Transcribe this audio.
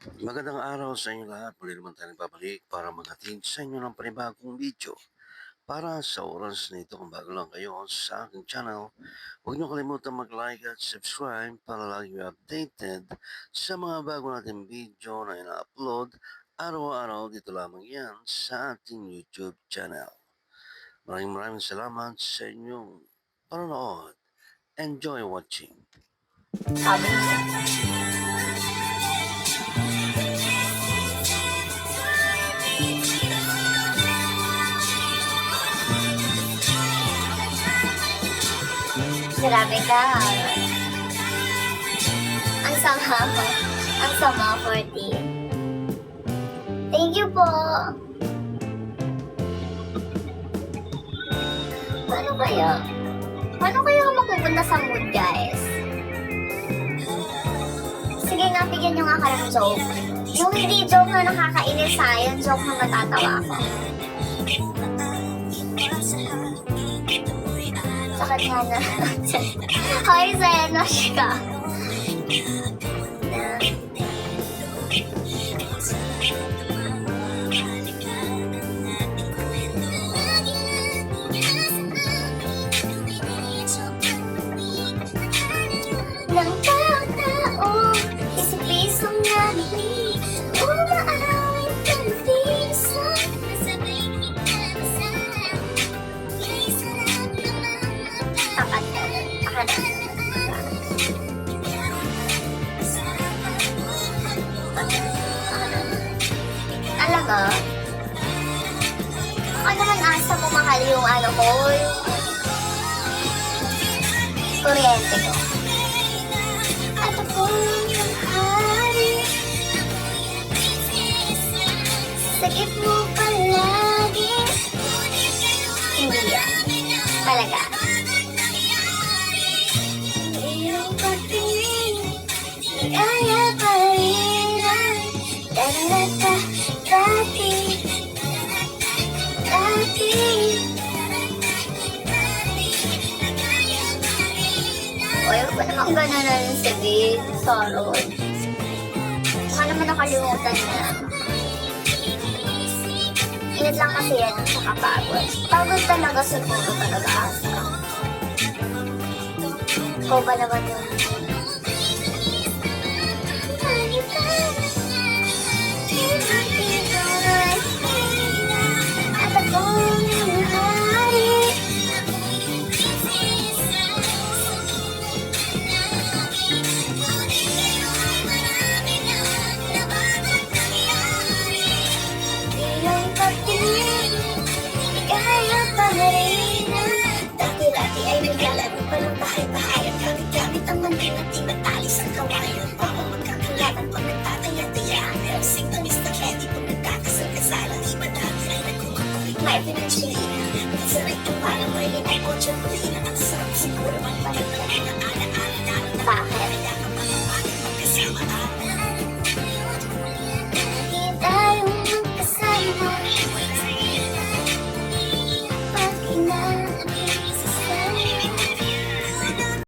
Magandang araw sa inyo lahat. Muli naman tayo nagbabalik para maghatid sa inyo ng panibagong video. Para sa oras na ito, kung bago lang kayo sa aking channel, huwag niyo kalimutan mag-like at subscribe para lagi kayo updated sa mga bago nating video na ina-upload araw-araw dito lamang yan sa ating YouTube channel. Maraming salamat sa inyong panonood. Enjoy watching. Sabi niya. Grabe ka. Ang sama ko. Ang sama, 40. Thank you po. Paano kaya? Paano kaya ako mapupunta sa mood, guys? Sige nga, bigyan nyo nga ka ng joke. Yung hindi joke na nakakainis yung joke na matatawa ako. Sakit nga na. Hoy, Zenos ka. Nang tao, isang pisong nabili, umaawit ng piso. Tapat ka na. Alam mo, baka naman asa mo mahal yung ano ko, yung kuryente ko. At ako yung hari, sakit mo palagi. Hindi yan. Talaga. Iyong pagtingin, di kaya paliran. Dararata, dati, dati. Uy, huwag ba naman gano'n na rin si Big? Sorry. Baka naman nakalimutan na. Ingat lang kasi yan ang nakapagod. Pagod talaga siguro talaga asa. Ikaw ba naman yun? At ako yung hari. Iyong pagtingin, di kaya paharinan. Dati-dati ay naglalaro pa ng bahay-bahay at gamit-gamit ang mandil at di matalis ang kawayan. Baka magkakalaban pag nagtataya-tayaan. Pero singtamis na candy pag nagkakasal-kasalan. Iba dati ay nagkukukulit. May pinansyalina. Minsan ay tumpala mo ay linay ko, tiyapulina. Ang sarap siguro ang paligyan ng